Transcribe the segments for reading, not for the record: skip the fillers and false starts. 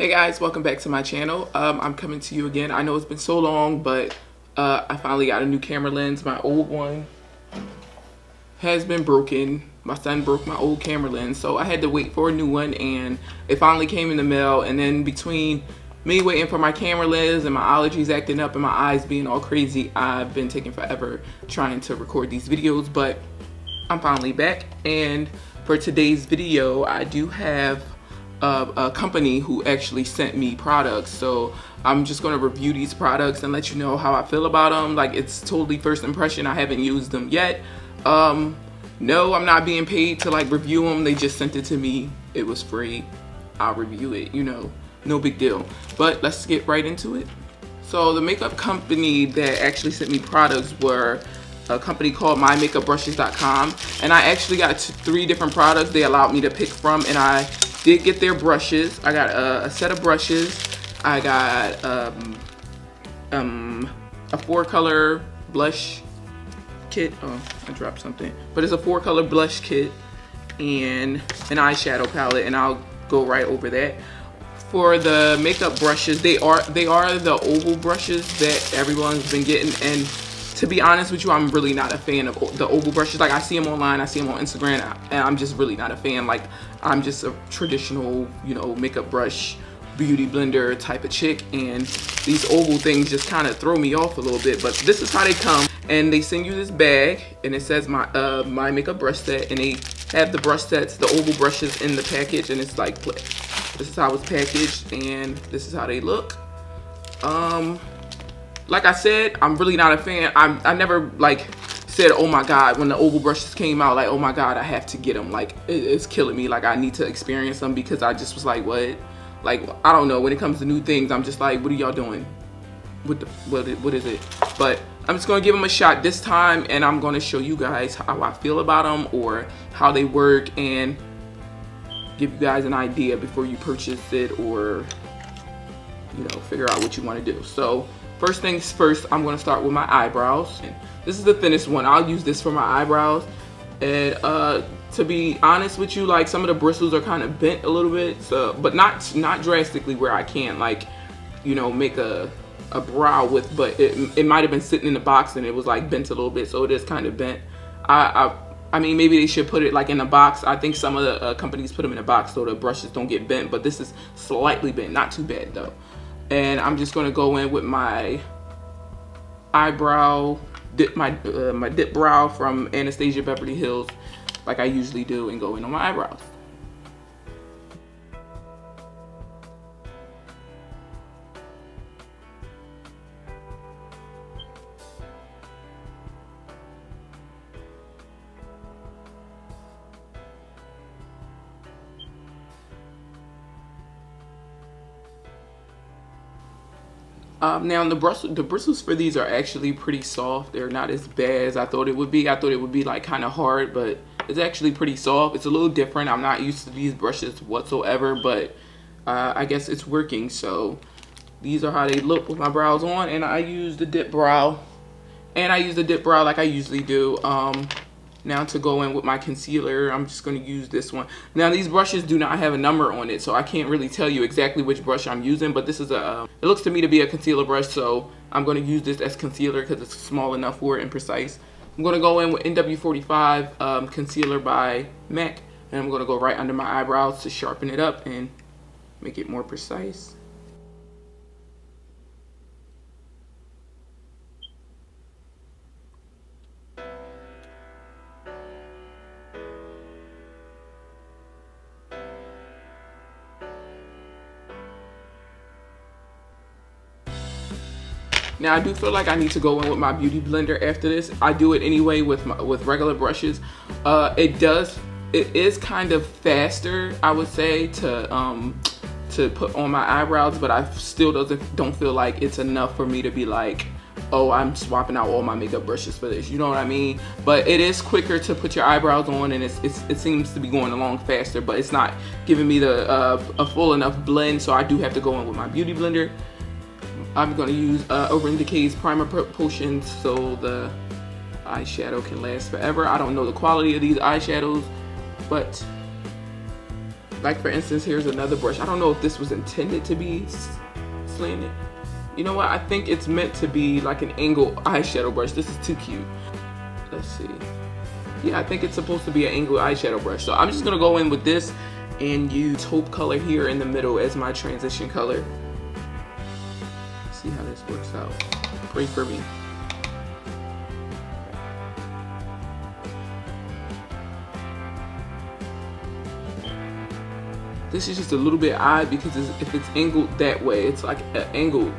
Hey guys, welcome back to my channel. I'm coming to you again. I know it's been so long, but I finally got a new camera lens. My old one has been broken. My son broke my old camera lens, so I had to wait for a new one, and it finally came in the mail. And then between me waiting for my camera lens and my allergies acting up and my eyes being all crazy, I've been taking forever trying to record these videos, but I'm finally back. And for today's video, I do have a company who actually sent me products, so I'm just going to review these products and let you know how I feel about them. Like, it's totally first impression. I haven't used them yet. No, I'm not being paid to like review them. They just sent it to me. It was free. I'll review it, you know, no big deal. But let's get right into it. So the makeup company that actually sent me products were a company called mymakeupbrushes.com, and I actually got 3 different products they allowed me to pick from, and I did get their brushes. I got a set of brushes. I got a 4-color blush kit. Oh, I dropped something. But it's a 4-color blush kit and an eyeshadow palette, and I'll go right over that. For the makeup brushes, they are the oval brushes that everyone's been getting, and to be honest with you, I'm really not a fan of the oval brushes. Like, I see them online, I see them on Instagram, and I'm just really not a fan. Like, I'm just a traditional, you know, makeup brush, beauty blender type of chick, and these oval things just kind of throw me off a little bit. But this is how they come, and they send you this bag, and it says my makeup brush set, and they have the brush sets, the oval brushes in the package, and it's like, this is how it's packaged, and this is how they look. Like I said, I'm really not a fan. I never like said, oh my god, when the oval brushes came out, like, oh my god, I have to get them. Like, it's killing me. Like, I need to experience them, because I just was like, what? Like, I don't know. When it comes to new things, I'm just like, what are y'all doing? What is it? But I'm just gonna give them a shot this time, and I'm gonna show you guys how I feel about them or how they work, and give you guys an idea before you purchase it, or, you know, figure out what you want to do. So first things first, I'm going to start with my eyebrows. This is the thinnest one. I'll use this for my eyebrows. And to be honest with you, like, some of the bristles are kind of bent a little bit, so, but not drastically where I can't, like, you know, make a brow with, but it might have been sitting in the box and it was like bent a little bit, so it is kind of bent. I mean, maybe they should put it like in a box. I think some of the companies put them in a box so the brushes don't get bent, but this is slightly bent, not too bad though. And I'm just gonna go in with my eyebrow, my dip brow from Anastasia Beverly Hills, like I usually do, and go in on my eyebrows. Now the bristles for these are actually pretty soft. They're not as bad as I thought it would be. I thought it would be like kind of hard, but it's actually pretty soft. It's a little different. I'm not used to these brushes whatsoever, but I guess it's working. So these are how they look with my brows on, and I use the dip brow, like I usually do. Now to go in with my concealer, I'm just going to use this one. Now these brushes do not have a number on it, so I can't really tell you exactly which brush I'm using, but this is it looks to me to be a concealer brush, so I'm going to use this as concealer because it's small enough for it and precise. I'm going to go in with NW45 concealer by MAC, and I'm going to go right under my eyebrows to sharpen it up and make it more precise. Now I do feel like I need to go in with my beauty blender after this. I do it anyway with regular brushes. It is kind of faster, I would say, to put on my eyebrows, but I still don't feel like it's enough for me to be like, oh, I'm swapping out all my makeup brushes for this. You know what I mean? But it is quicker to put your eyebrows on, and it seems to be going along faster, but it's not giving me a full enough blend, so I do have to go in with my beauty blender. I'm going to use Urban Decay's Primer Potion so the eyeshadow can last forever. I don't know the quality of these eyeshadows, but Like for instance, here's another brush. I don't know if this was intended to be slanted. You know what? I think it's meant to be like an angled eyeshadow brush. This is too cute. Let's see. Yeah, I think it's supposed to be an angled eyeshadow brush. So I'm just gonna go in with this and use taupe color here in the middle as my transition color. See how this works out. Pray for me. This is just a little bit odd because if it's angled that way, it's like an angled.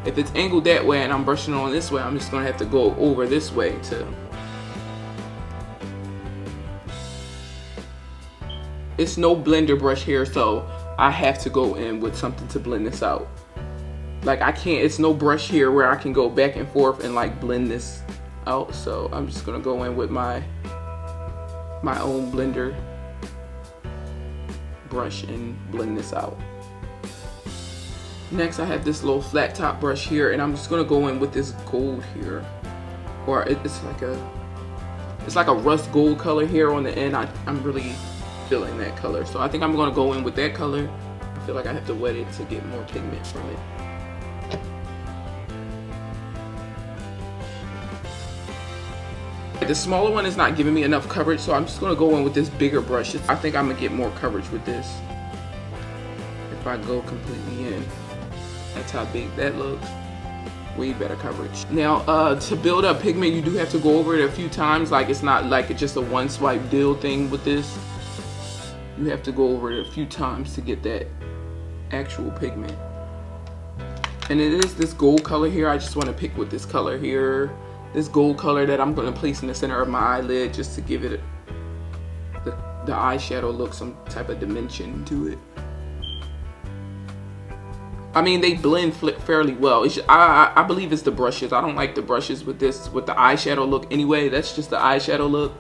If it's angled that way and I'm brushing on this way, I'm just gonna have to go over this way to. It's no blender brush here, so I have to go in with something to blend this out. Like I can't, it's no brush here where I can go back and forth and like blend this out. So I'm just gonna go in with my own blender brush and blend this out. Next I have this little flat top brush here, and I'm just gonna go in with this gold here, or it's like a rust gold color here on the end. I'm really feeling that color, so I think I'm gonna go in with that color. I feel like I have to wet it to get more pigment from it. The smaller one is not giving me enough coverage, so I'm just gonna go in with this bigger brush. I think I'm gonna get more coverage with this if I go completely in. That's how big that looks. Way better coverage. Now, to build up pigment, you do have to go over it a few times. Like it's not like it's just a one swipe deal thing with this. You have to go over it a few times to get that actual pigment. And it is this gold color here. I just want to pick with this color here. This gold color that I'm going to place in the center of my eyelid just to give it the eyeshadow look, some type of dimension to it. I mean, they blend fairly well. I believe it's the brushes. I don't like the brushes with the eyeshadow look anyway. That's just the eyeshadow look.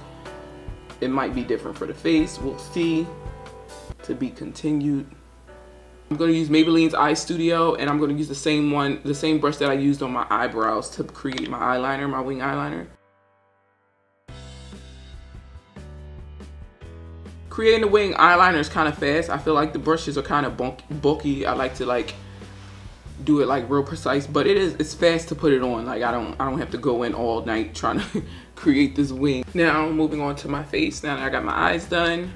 It might be different for the face. We'll see. To be continued. I'm going to use Maybelline's Eye Studio, and I'm going to use the same brush that I used on my eyebrows to create my eyeliner, my wing eyeliner. Creating the wing eyeliner is kind of fast. I feel like the brushes are kind of bulky. I like to like do it like real precise, but it's fast to put it on. Like I don't have to go in all night trying to create this wing. Now moving on to my face. Now that I got my eyes done,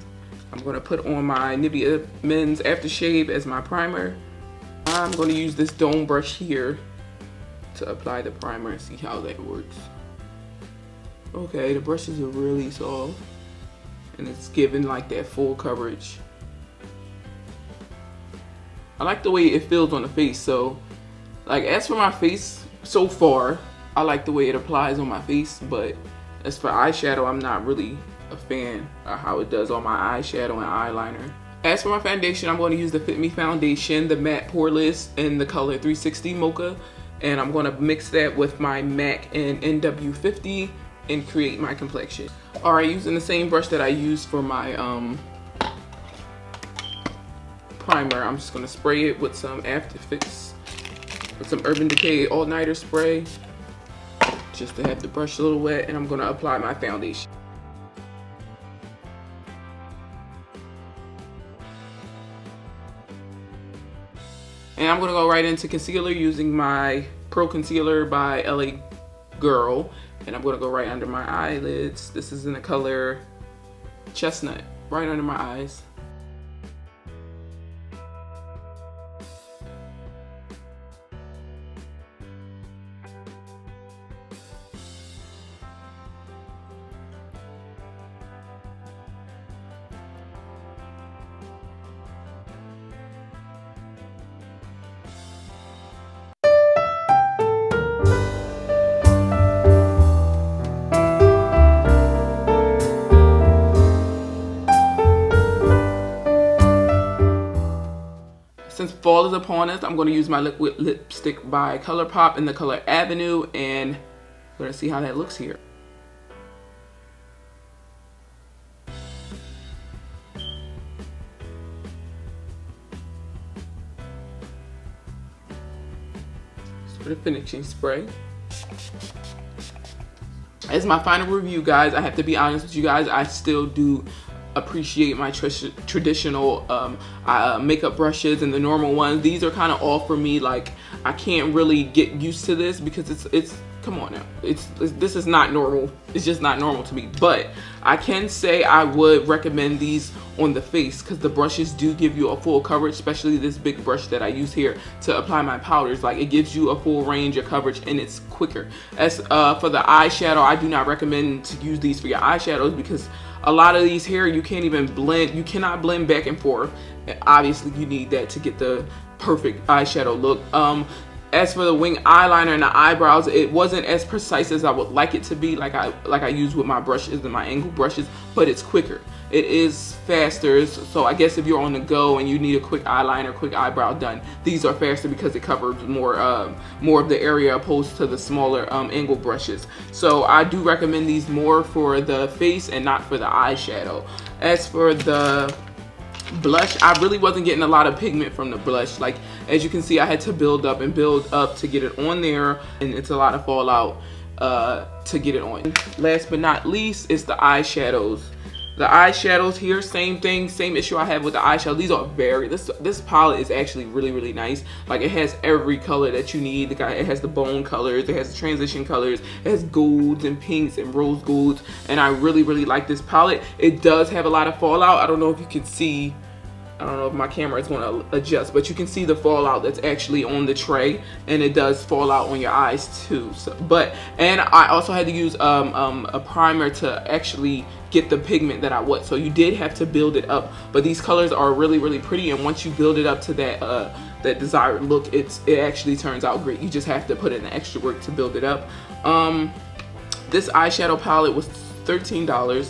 I'm going to put on my Nivea Men's Aftershave as my primer. I'm going to use this dome brush here to apply the primer and see how that works. Okay, the brushes are really soft and it's giving like that full coverage. I like the way it feels on the face. So like as for my face so far, I like the way it applies on my face, but as for eyeshadow, I'm not really a fan of how it does on my eyeshadow and eyeliner. As for my foundation, I'm going to use the Fit Me foundation, the matte poreless in the color 360 Mocha, and I'm going to mix that with my MAC and NW50 and create my complexion. Alright, using the same brush that I used for my primer, I'm just going to spray it with some After Effects, with some Urban Decay All Nighter spray, just to have the brush a little wet, and I'm going to apply my foundation. And I'm going to go right into concealer using my Pro Concealer by LA Girl. And I'm going to go right under my eyelids. This is in the color Chestnut, right under my eyes. Since fall is upon us, I'm going to use my liquid lipstick by ColourPop in the color Avenue, and we're going to see how that looks here. So for the finishing spray. As my final review, guys, I have to be honest with you guys, I still do appreciate my traditional makeup brushes and the normal ones. These are kind of all for me. Like, I can't really get used to this because it's come on now, this is not normal. It's just not normal to me. But I can say I would recommend these on the face because the brushes do give you a full coverage, especially this big brush that I use here to apply my powders. Like, it gives you a full range of coverage and it's quicker. As for the eyeshadow, I do not recommend to use these for your eyeshadows because a lot of these here you can't even blend. You cannot blend back and forth. And obviously you need that to get the perfect eyeshadow look. As for the wing eyeliner and the eyebrows, it wasn't as precise as I would like it to be, like I use with my brushes and my angled brushes, but it's quicker. It is faster, so I guess if you're on the go and you need a quick eyeliner, quick eyebrow done, these are faster because it covers more of the area opposed to the smaller angled brushes. So I do recommend these more for the face and not for the eyeshadow. As for the blush, I really wasn't getting a lot of pigment from the blush. Like, as you can see, I had to build up and build up to get it on there, and it's a lot of fallout to get it on. Last but not least is the eyeshadows. The eyeshadows here, same thing, same issue I have with the eyeshadow. These are this palette is actually really nice. Like, it has every color that you need. It has the bone colors, it has the transition colors, it has golds and pinks and rose golds, and I really like this palette. It does have a lot of fallout. I don't know if you can see, I don't know if my camera is going to adjust, but you can see the fallout that's actually on the tray, and it does fall out on your eyes too. So, and I also had to use a primer to actually get the pigment that I want. So you did have to build it up, but these colors are really pretty, and once you build it up to that desired look, it actually turns out great. You just have to put in the extra work to build it up. This eyeshadow palette was $13.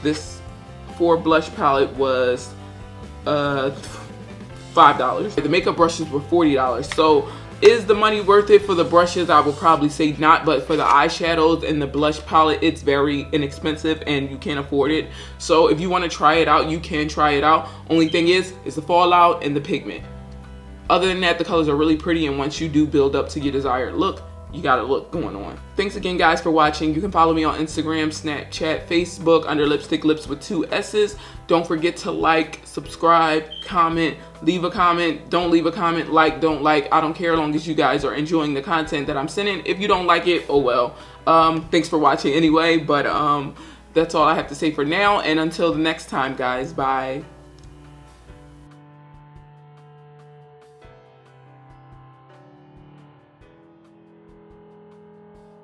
This 4 blush palette was $5. The makeup brushes were $40. So is the money worth it for the brushes? I would probably say not, but for the eyeshadows and the blush palette, it's very inexpensive and you can't afford it. So if you want to try it out, you can try it out. Only thing is the fallout and the pigment. Other than that, the colors are really pretty, and once you do build up to your desired look, you got a look going on. Thanks again, guys, for watching. You can follow me on Instagram, Snapchat, Facebook under Lipstick Lips with 2 S's. Don't forget to like, subscribe, comment, leave a comment. Don't leave a comment, like, don't like. I don't care as long as you guys are enjoying the content that I'm sending. If you don't like it, oh well. Thanks for watching anyway, but that's all I have to say for now, and until the next time, guys, bye.